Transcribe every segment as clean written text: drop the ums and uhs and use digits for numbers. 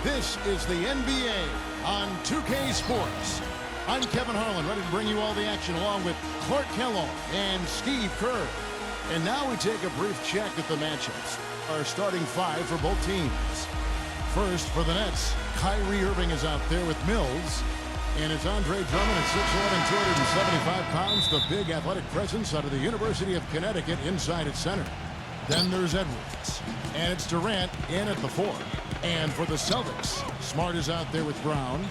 This is the NBA on 2K Sports. I'm Kevin Harlan, ready to bring you all the action along with Clark Kellogg and Steve Kerr. And now we take a brief check at the matchups. Our starting five for both teams. First, for the Nets, Kyrie Irving is out there with Mills. And it's Andre Drummond at 6'11", 275 pounds, the big athletic presence out of the University of Connecticut inside at center. Then there's Edwards. And it's Durant in at the 4. And for the Celtics, Smart is out there with Brown.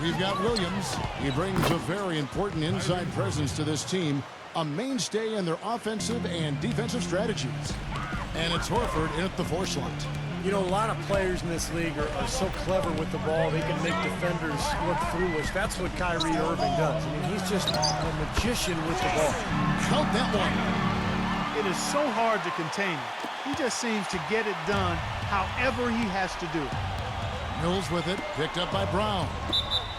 We've got Williams. He brings a very important inside presence to this team, a mainstay in their offensive and defensive strategies. And it's Horford in at the 4 slot. You know, a lot of players in this league are so clever with the ball, they can make defenders look foolish. That's what Kyrie Irving does. I mean, he's just a magician with the ball. Count that one. It is so hard to contain him. He just seems to get it done however he has to do it. Mills with it, picked up by Brown.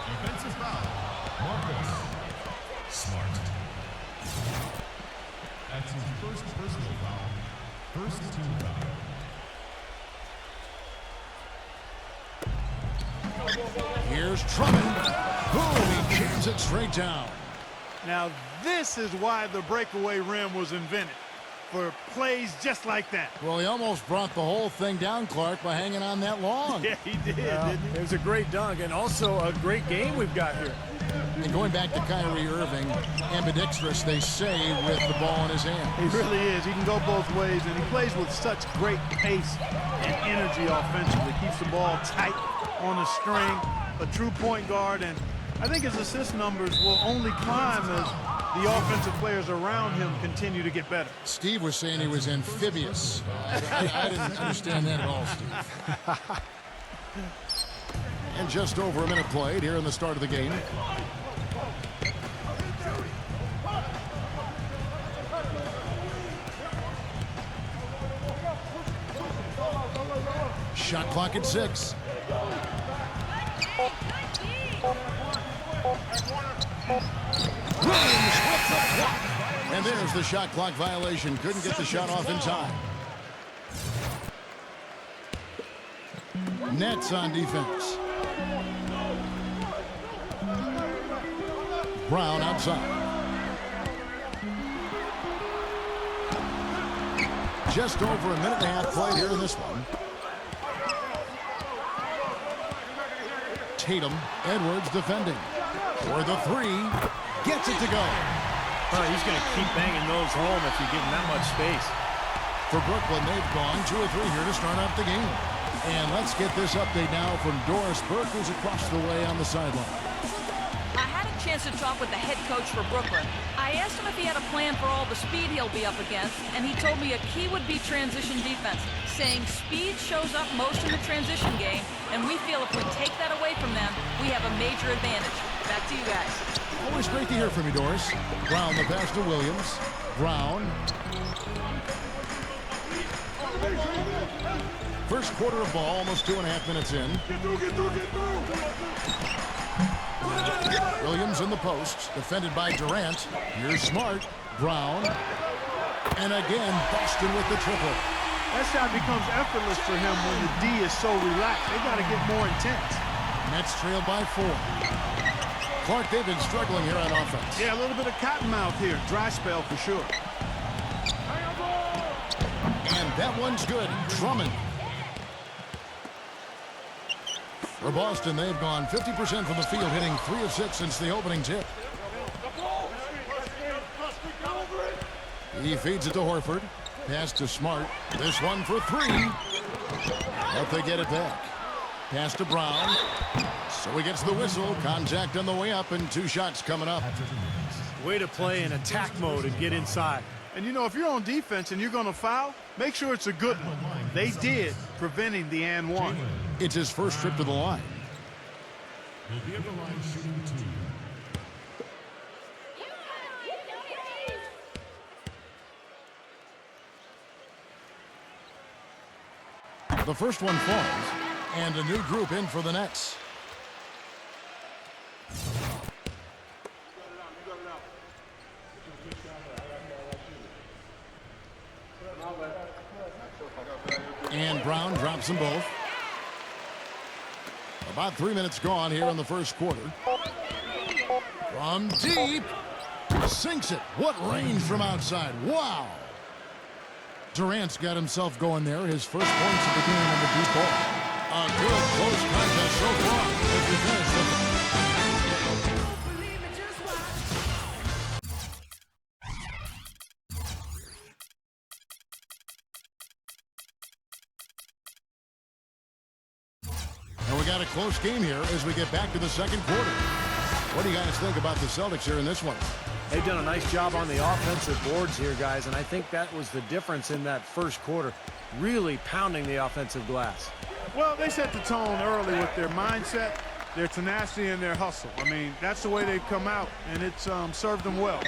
Defensive foul. Marcus Smart. That's his first personal foul. First team foul. Here's Drummond. Boom, he jams it straight down. Now, this is why the breakaway rim was invented, for plays just like that. Well, he almost brought the whole thing down, Clark, by hanging on that long. Yeah, he did, didn't he? It was a great dunk and also a great game we've got here. And going back to Kyrie Irving, ambidextrous, they say, with the ball in his hand. He really is. He can go both ways, and he plays with such great pace and energy offensively. Keeps the ball tight on a string, a true point guard, and I think his assist numbers will only climb as the offensive players around him continue to get better. Steve was saying he was amphibious. I didn't understand that at all, Steve. And just over a minute played here in the start of the game. Shot clock at 6. Williams with the block. And there's the shot clock violation. Couldn't get the shot off in time. Nets on defense. Brown outside. Just over a minute and a half played here in this one. Tatum, Edwards defending. For the 3, gets it to go. Oh, he's going to keep banging those home if you give him that much space. For Brooklyn, they've gone 2 or 3 here to start out the game. And let's get this update now from Doris Burke, who's across the way on the sideline. I had a chance to talk with the head coach for Brooklyn. I asked him if he had a plan for all the speed he'll be up against, and he told me a key would be transition defense, saying speed shows up most in the transition game, and we feel if we take that away from them, we have a major advantage. Back to you guys. Always great to hear from you, Doris. Brown, the pass to Williams. Brown. First quarter of ball, almost 2.5 minutes in. Williams in the post, defended by Durant. Here's Smart. Brown. And again, Boston with the triple. That shot becomes effortless for him when the D is so relaxed. They got to get more intense. Nets trail by 4. Clark, they've been struggling here on offense. Yeah, a little bit of cottonmouth here. Dry spell for sure. And that one's good. Drummond. For Boston, they've gone 50% from the field, hitting 3 of 6 since the opening tip. He feeds it to Horford. Pass to Smart. This one for 3. But they get it back. Pass to Brown. So he gets the whistle. Contact on the way up, and 2 shots coming up. Way to play in attack mode and get inside. And, you know, if you're on defense and you're going to foul, make sure it's a good one. They did, preventing the and 1. It's his first trip to the line. Will be at the line shooting 2. The first one falls, and a new group in for the Nets. And Brown drops them both. About 3 minutes gone here in the first quarter. From deep. Sinks it. What range from outside. Wow. Durant's got himself going there. His first points of the game on the deep ball. A good close contest so far as we finish the... And we got a close game here as we get back to the second quarter. What do you guys think about the Celtics here in this one? They've done a nice job on the offensive boards here, guys, and I think that was the difference in that first quarter, really pounding the offensive glass. Well, they set the tone early with their mindset, their tenacity, and their hustle. I mean, that's the way they've come out, and it's served them well.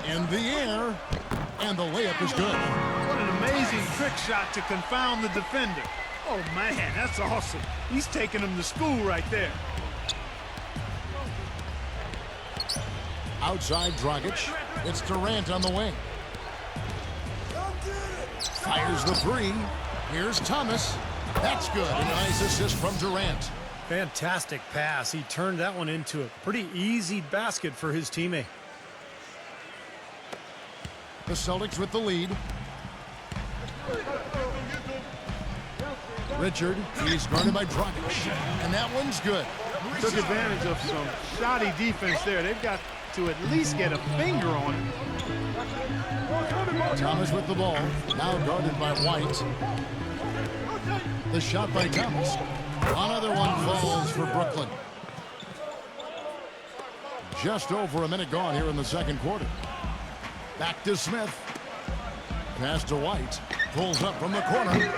In the air, and the layup is good. What an amazing trick shot to confound the defender. Oh, man, that's awesome. He's taking them to school right there. Outside Dragic. It's Durant on the wing. Fires the three. Here's Thomas. That's good. And a nice assist from Durant. Fantastic pass. He turned that one into a pretty easy basket for his teammate. The Celtics with the lead. Richard, he's guarded by Dragic. And that one's good. Took advantage of some shoddy defense there. They've got to at least get a finger on it. Thomas with the ball. Now guarded by White. The shot by Thomas. Another one falls for Brooklyn. Just over a minute gone here in the second quarter. Back to Smith. Pass to White. Pulls up from the corner.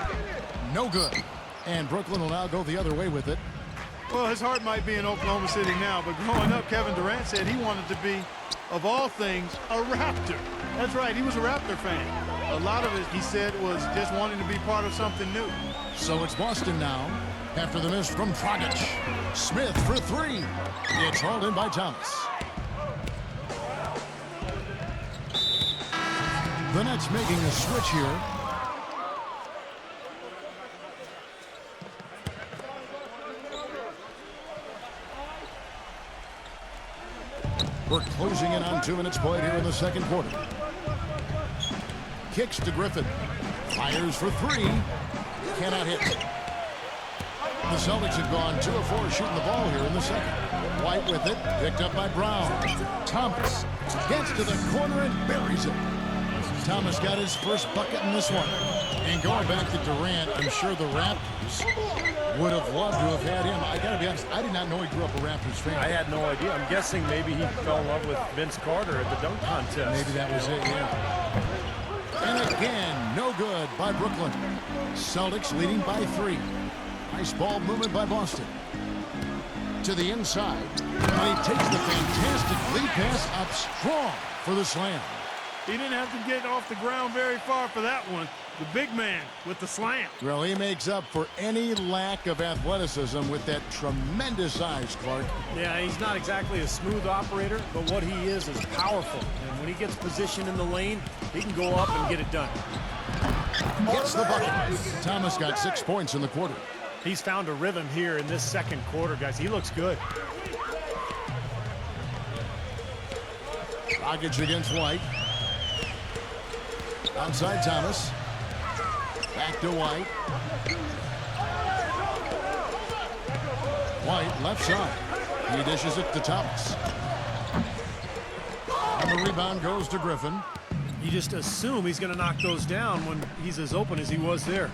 No good. And Brooklyn will now go the other way with it. Well, his heart might be in Oklahoma City now, but growing up, Kevin Durant said he wanted to be, of all things, a Raptor. That's right, he was a Raptor fan. A lot of it, he said, was just wanting to be part of something new. So it's Boston now, after the miss from Dragic. Smith for three. It's hauled in by Thomas. The Nets making a switch here. We're closing in on 2 minutes played here in the second quarter. Kicks to Griffin. Fires for three. Cannot hit. The Celtics have gone 2 of 4 shooting the ball here in the second. White with it. Picked up by Brown. Thomas gets to the corner and buries it. Thomas got his first bucket in this one. And going back to Durant, I'm sure the Raptors would have loved to have had him. I got to be honest, I did not know he grew up a Raptors fan. I had no idea. I'm guessing maybe he fell in love with Vince Carter at the dunk contest. Maybe that was it, yeah. And again, no good by Brooklyn. Celtics leading by 3. Nice ball movement by Boston. To the inside. And he takes the fantastic lead pass up strong for the slam. He didn't have to get off the ground very far for that one. The big man with the slam. Well, he makes up for any lack of athleticism with that tremendous size, Clark. Yeah, he's not exactly a smooth operator, but what he is powerful. And when he gets positioned in the lane, he can go up and get it done. Gets the bucket. Thomas got 6 points in the quarter. He's found a rhythm here in this second quarter, guys. He looks good. Dragic against White. Outside Thomas. Back to White. White left side. He dishes it to Thomas. And the rebound goes to Griffin. You just assume he's going to knock those down when he's as open as he was there.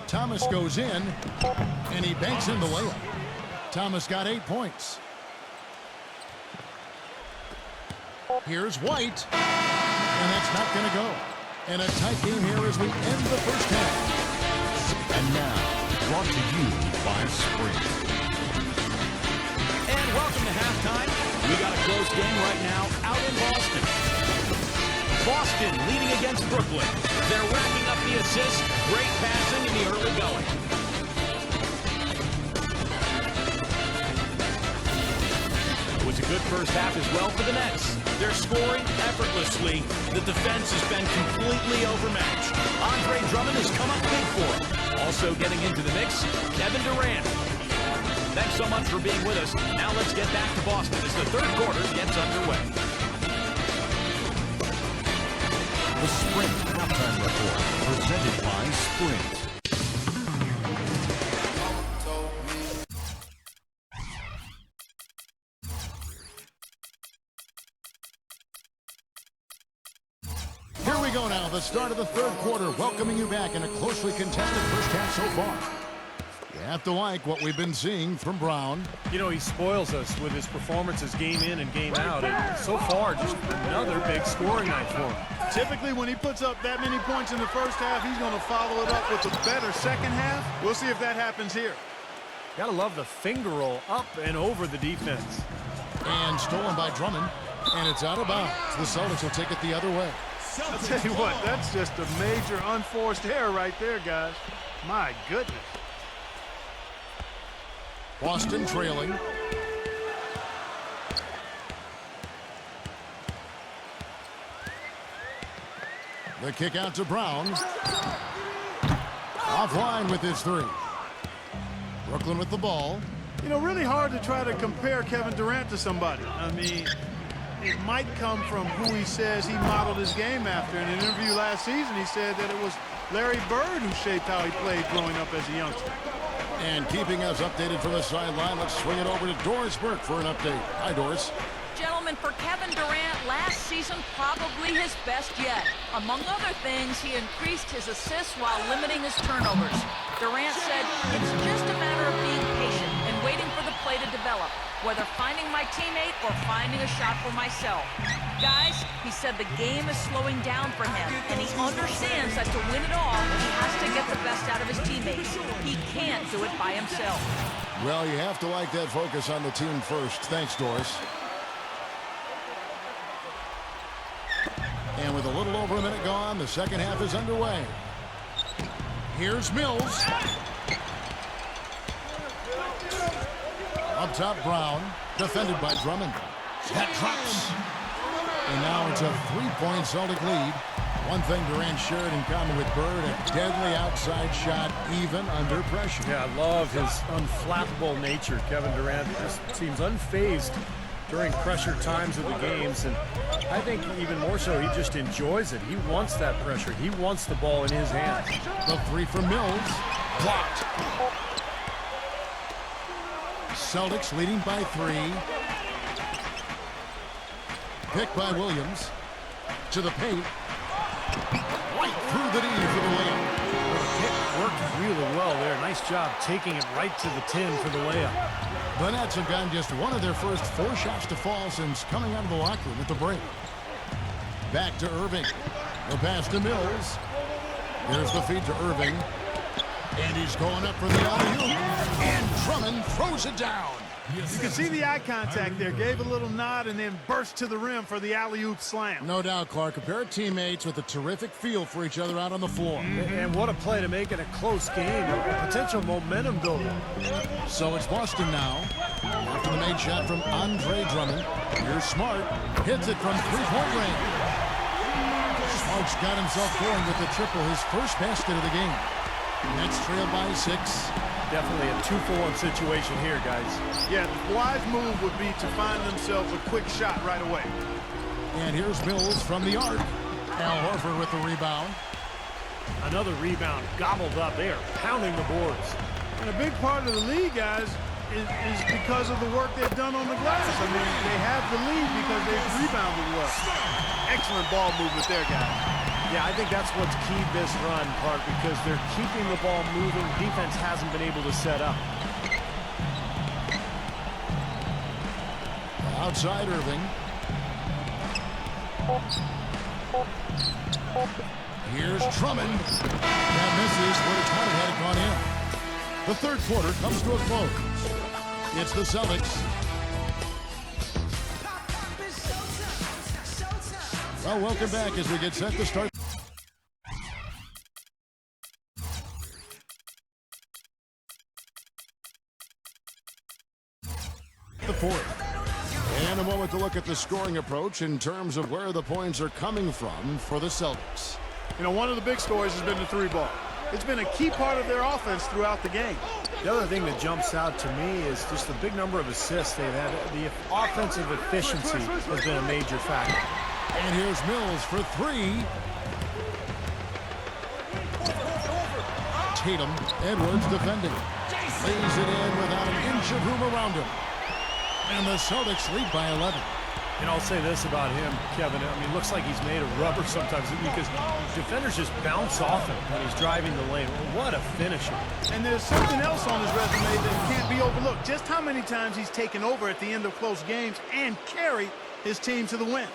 Thomas goes in, and he banks in the layup. Thomas got 8 points. Here's White. And that's not going to go. And a tight game here as we end the first half. And now, brought to you by Sprint. And welcome to halftime. We got a close game right now out in Boston. Boston leading against Brooklyn. They're racking up the assists. Great passing in the early going. It was a good first half as well for the Nets. They're scoring effortlessly. The defense has been completely overmatched. Andre Drummond has come up big for them. Also Also getting into the mix, Kevin Durant. Thanks so much for being with us. Now let's get back to Boston as the third quarter gets underway. The Sprint Halftime Report, presented by Sprint. Here we go now, the start of the third quarter, welcoming you back in a closely contested first half so far. You have to like what we've been seeing from Brown. You know, he spoils us with his performances game in and game out. And so far, just another big scoring night for him. Typically, when he puts up that many points in the first half, he's going to follow it up with a better second half. We'll see if that happens here. Gotta love the finger roll up and over the defense. And stolen by Drummond. And it's out of bounds. The Celtics will take it the other way. I'll tell you what, that's just a major unforced error right there, guys. My goodness. Boston trailing. The kick out to Brown. Offline with his three. Brooklyn with the ball. You know, really hard to try to compare Kevin Durant to somebody. I mean, it might come from who he says he modeled his game after. In an interview last season, he said that it was Larry Bird who shaped how he played growing up as a youngster. And keeping us updated from the sideline, let's swing it over to Doris Burke for an update. Hi, Doris. Gentlemen, for Kevin Durant, last season probably his best yet. Among other things, he increased his assists while limiting his turnovers. Durant said, "It's just a matter of being patient and waiting for the play to develop, whether finding my teammate or finding a shot for myself." Guys, he said the game is slowing down for him, and he understands that to win it all, he has to get the best out of his teammates. He can't do it by himself. Well, you have to like that focus on the team first. Thanks, Doris. And with a little over a minute gone, the second half is underway. Here's Mills. Up top, Brown. Defended by Drummond. That drops. And now it's a three-point Celtic lead. One thing Durant shared in common with Bird, a deadly outside shot, even under pressure. Yeah, I love his unflappable nature. Kevin Durant just seems unfazed during pressure times of the games, and I think even more so, he just enjoys it. He wants that pressure. He wants the ball in his hands. The three from Mills. Blocked. Celtics leading by 3. Picked by Williams. To the paint. Right through the knee for the layup. The kick worked really well there. Nice job taking it right to the 10 for the layup. The Nets have gotten just one of their first 4 shots to fall since coming out of the locker room at the break. Back to Irving. The pass to Mills. There's the feed to Irving. And he's going up for the alley-oop. And Drummond throws it down. You can see the eye contact there. Gave a little nod and then burst to the rim for the alley-oop slam. No doubt, Clark. A pair of teammates with a terrific feel for each other out on the floor. And what a play to make it a close game. A potential momentum builder. So it's Boston now. After the made shot from Andre Drummond. Here's Smart. Hits it from three-point range. Smart's got himself going with the triple, his first basket of the game. Nets trail by 6. Definitely a 2-for-1 situation here, guys. Yeah, the wise move would be to find themselves a quick shot right away. And here's Mills from the arc. Al Horford with the rebound. Another rebound gobbled up there, pounding the boards. And a big part of the lead, guys, is because of the work they've done on the glass. I mean, they have the lead because they've rebounded well. Excellent ball movement there, guys. Yeah, I think that's what's keyed this run, Clark, because they're keeping the ball moving. Defense hasn't been able to set up. Outside Irving. Here's Drummond. That misses. Would have tried it had it gone in. The third quarter comes to a close. It's the Celtics. Well, welcome back as we get set to start the fourth. And a moment to look at the scoring approach in terms of where the points are coming from for the Celtics. You know, one of the big stories has been the 3 ball. It's been a key part of their offense throughout the game. The other thing that jumps out to me is just the big number of assists they've had. The offensive efficiency has been a major factor. And here's Mills for three. Tatum, Edwards defending. Lays it in without an inch of room around him. And the Celtics lead by 11. And I'll say this about him, Kevin. I mean, it looks like he's made of rubber sometimes because defenders just bounce off him when he's driving the lane. What a finisher. And there's something else on his resume that can't be overlooked. Just how many times he's taken over at the end of close games and carried his team to the win.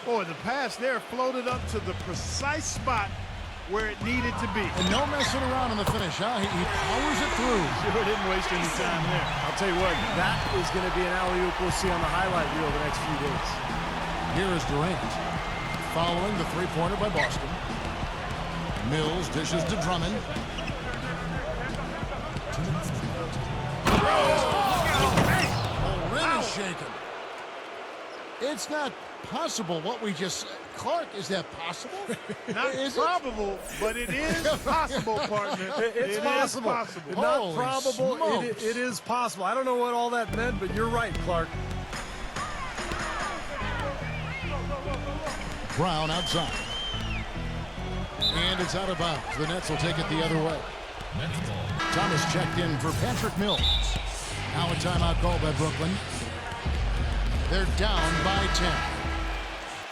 Boy, the pass there floated up to the precise spot where it needed to be. And no messing around in the finish, huh? He powers it through. Sure didn't waste any time there. I'll tell you what, that is going to be an alley-oop we'll see on the highlight reel the next few days. Here is Durant. Following the three-pointer by Boston. Mills dishes to Drummond. The rim is shaken. It's not possible what we just... Clark, is that possible? Not probable, but it is possible, partner. It's possible. Not Holy probable. smokes. It is possible. I don't know what all that meant, but you're right, Clark. Brown outside. And it's out of bounds. The Nets will take it the other way. Thomas checked in for Patrick Mills. Now a timeout called by Brooklyn. They're down by 10.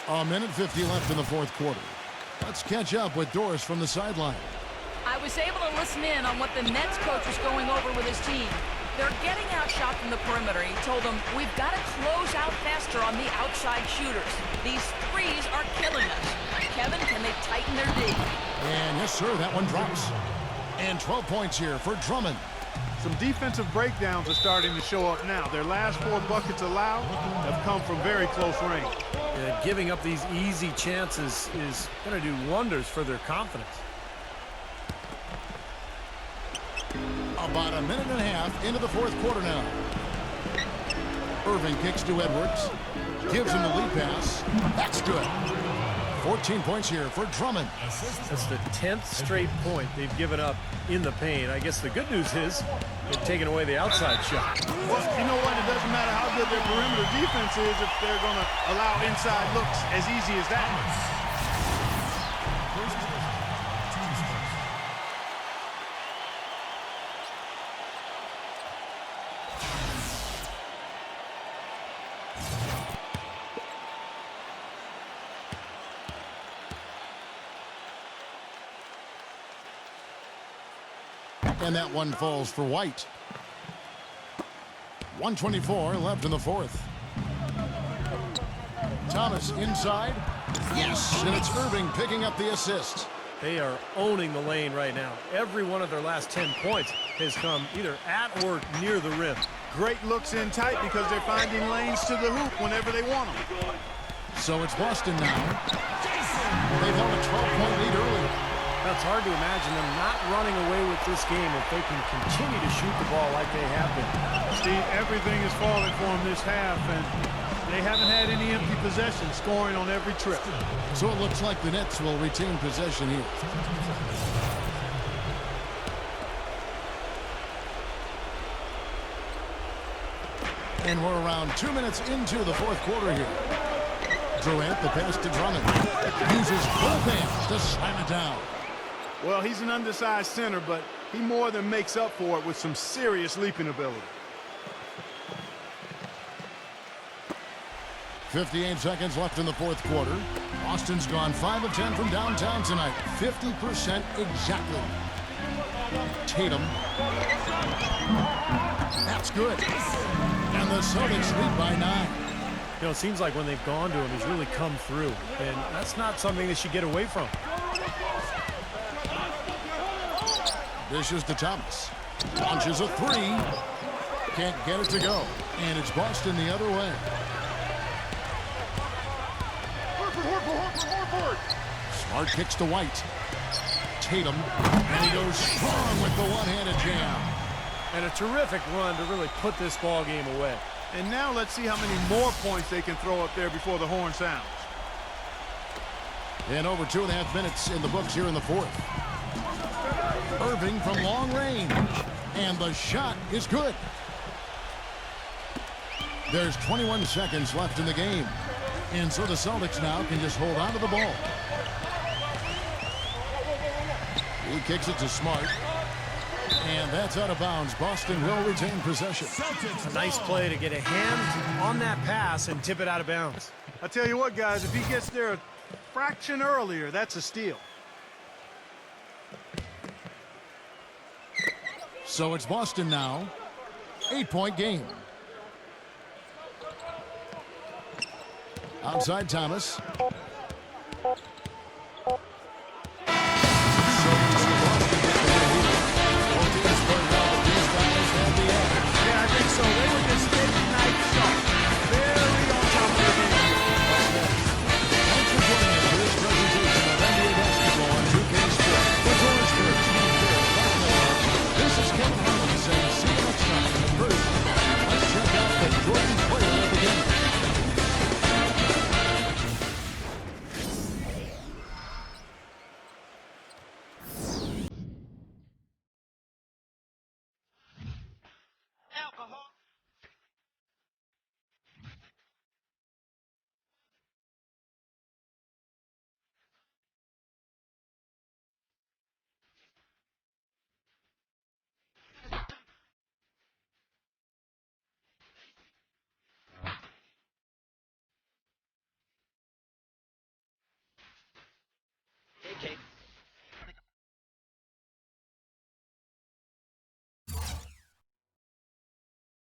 A minute 50 left in the fourth quarter. Let's catch up with Doris from the sideline. I was able to listen in on what the Nets coach was going over with his team. They're getting outshot from the perimeter. He told them, we've got to close out faster on the outside shooters. These threes are killing us. Kevin, can they tighten their D? And yes, sir, that one drops. And 12 points here for Drummond. Some defensive breakdowns are starting to show up now. Their last 4 buckets allowed have come from very close range. Giving up these easy chances is going to do wonders for their confidence. About a minute and a half into the fourth quarter now. Irving kicks to Edwards. Gives him the lead pass. That's good. 14 points here for Drummond. That's the 10th straight point they've given up in the paint. I guess the good news is they've taken away the outside shot. Well, you know what? It doesn't matter how good their perimeter defense is if they're going to allow inside looks as easy as that. And that one falls for White. 1:24 left in the fourth. Thomas inside. Yes, and it's Irving picking up the assist. They are owning the lane right now. Every one of their last 10 points has come either at or near the rim. Great looks in tight because they're finding lanes to the hoop whenever they want them. So it's Boston now. They've held a 12-point lead earlier. It's hard to imagine them not running away with this game if they can continue to shoot the ball like they have been. Steve, everything is falling for them this half, and they haven't had any empty possessions, scoring on every trip. So it looks like the Nets will retain possession here. And we're around 2 minutes into the fourth quarter here. Durant, the pass to Drummond. Uses both hands to slam it down. Well, he's an undersized center, but he more than makes up for it with some serious leaping ability. 58 seconds left in the fourth quarter. Boston's gone 5 of 10 from downtown tonight. 50% exactly. Tatum. That's good. And the Celtics lead by 9. You know, it seems like when they've gone to him, he's really come through. And that's not something they should get away from. Dishes to Thomas. Launches a three. Can't get it to go. And it's Boston the other way. Smart kicks to White. Tatum. And he goes strong with the one-handed jam. And a terrific run to really put this ball game away. And now let's see how many more points they can throw up there before the horn sounds. And over 2.5 minutes in the books here in the fourth. Irving from long range. And the shot is good. There's 21 seconds left in the game. And so the Celtics now can just hold on to the ball. He kicks it to Smart. And that's out of bounds. Boston will retain possession. A nice play to get a hand on that pass and tip it out of bounds. I tell you what, guys, if he gets there a fraction earlier, that's a steal. So it's Boston now. 8-point game. Outside Thomas.